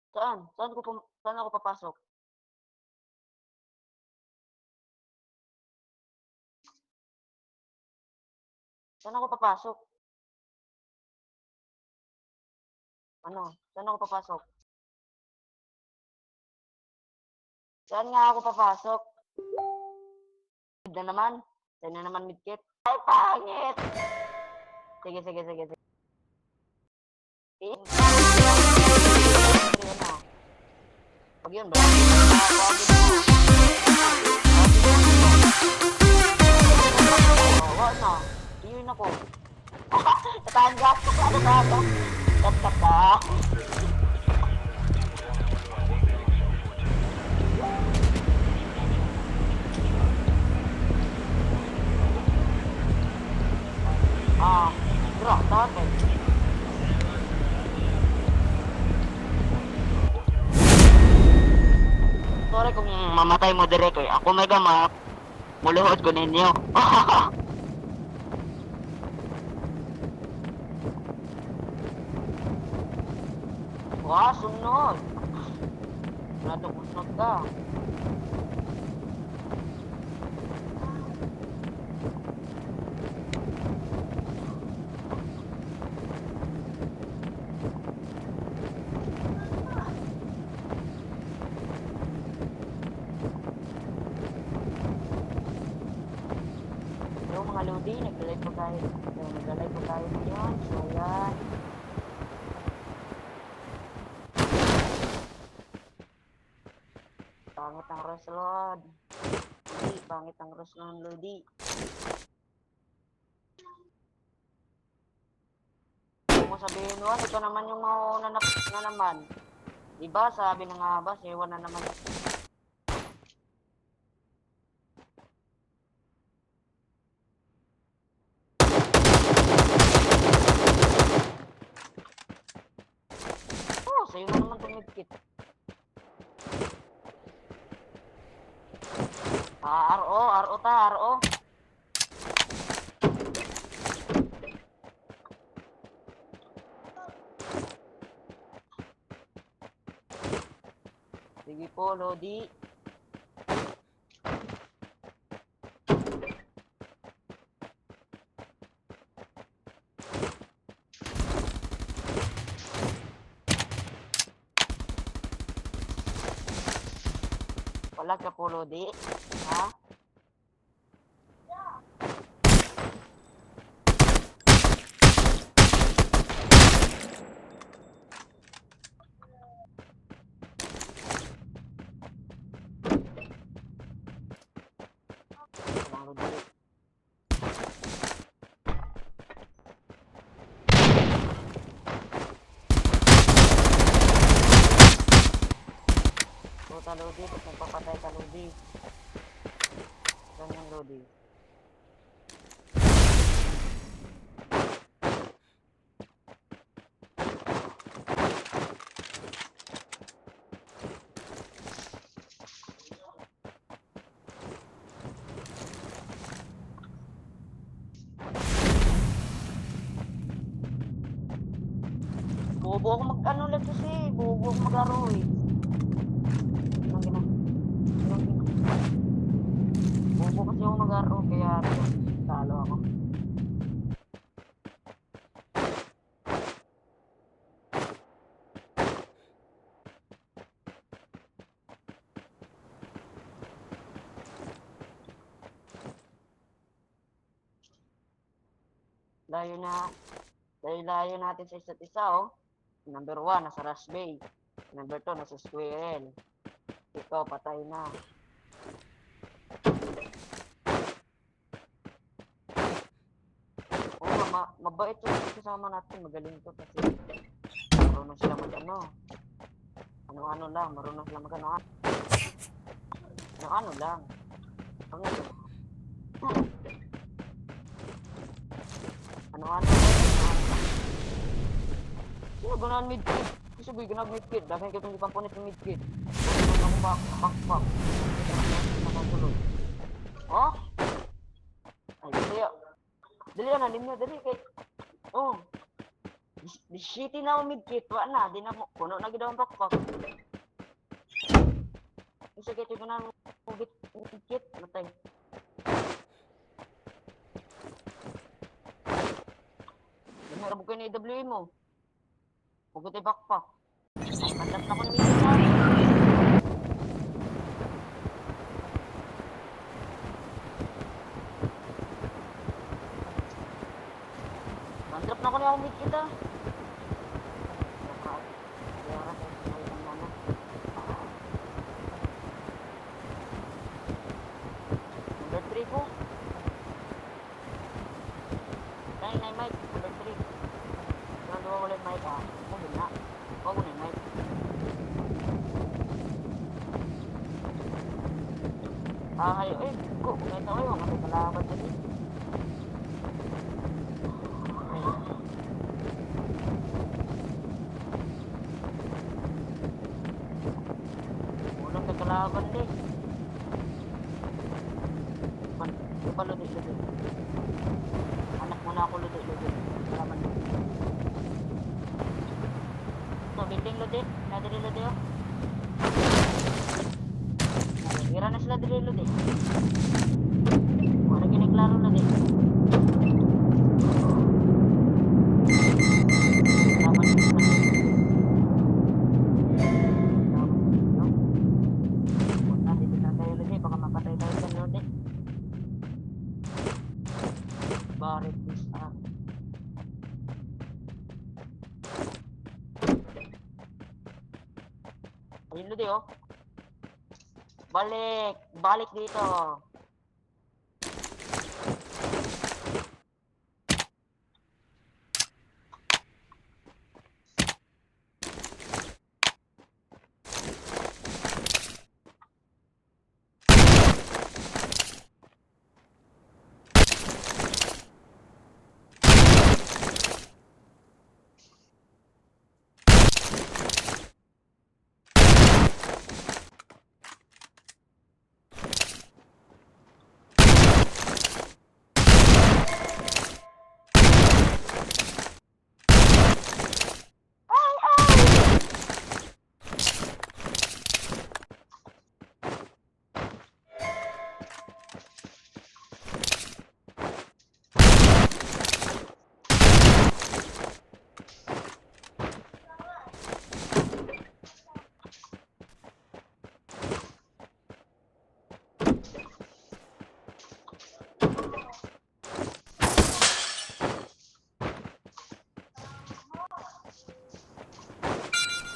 Saan? Saan ako papasok? Saan ako papasok? Ano? Saan ako papasok? Saan nga ako papasok? Mid na naman. Saan na naman midkit? Ay, pangit! Sige, sige, sige, sige. Pag yun, bro. Wala na. Iyon ako. Tatangga. Tatangga. Tatangga. Bro, dati. Sorry kung mamatay mo direct eh. Ako mega map. Muluhod ko ninyo. Wah, sunod. Sunod ka. Yung mga lodi, nag-live po tayo. Nag-live po tayo ngayon. So, yan. Pangit ang Roslod. Lodi, pangit ang Roslod, Lodi. Kung mo sabihin mo, ito naman yung mauna na naman. Diba, sabi na nga ba, sewa na naman. Oh, sa'yo na naman tumidkit. RO ta, RO. Sige po, Lodi. Wala ka po, Lodi. Ha? Lodi. Puta, Lodi. Ba't nagpapatay ka, Lodi? Ganyan, Lodi. Bobo ako mag-ano lang kasi. Bobo ako mag-aro eh. Anong gina? Bobo kasi ako mag-aro kaya talo ako. Layo natin sa isa't isa, oh. Number 1, nasa Rush Bay. Number 2, nasa Squirrel. Ikaw, patay na. Oo, mabait yung kasama natin. Magaling to kasi marunong sila mag-ano. Ano-ano lang, marunong sila mag-ano. Ano-ano lang. Ano-ano lang. Sino ganahan mid-kit? Kasi boy, ganahan mid-kit. Dahil ka itong ipampunit ng mid-kit. Ako back. Nakasulog. Oh? Ay, dali yan. Dali yan, alim nyo. Dali kay... Oh. Di shitty na ako midkit. Wa na. Di na mo. Puno na gid ang backpack. Isa kaya ko na midkit. Matay. Meron mo kayo na AWA mo. Hugot ay backpack. Hanap na ko ni midkit na. Drop na ko na ako midkit ah. Number 3 ko. Kaya na yung mic. Number 3. Kaya nawa wala yung mic ah. Huwag na. Huwag na yung mic. Kayo eh. Ko. Kaya na kayo. Ang kalaban dyan eh. Walang kagalaban din. Di ba ludi-ludi? Anak mo na ako ludi-ludi. Kalaban din. Ito, building ludi. Nadiri ludi oh. Nakikira na sila diri ludi. Wala giniklaro ludi. Barit this up. Ayun ludi oh. Balik dito.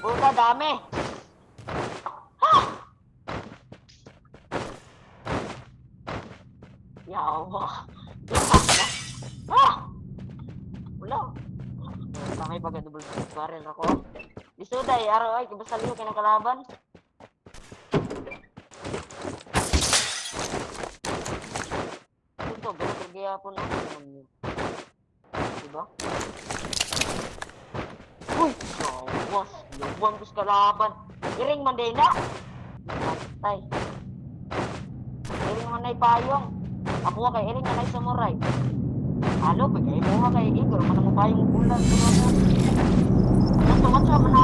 Puta, dami. Yawa. Wala. Tangay pag double barrel ako. Isuday, araw ay, kibasal yun kinang kalaban. Ito, gaya po na. Diba? Uy! Gawas! Luwan ko sa kalaban. Iring man din na! Matay. Iring man na'y payong. Ako kay iring man na'y samurai. Halo, bagay mo kay Igor. Manang mo payong ulan. Ano sa man na?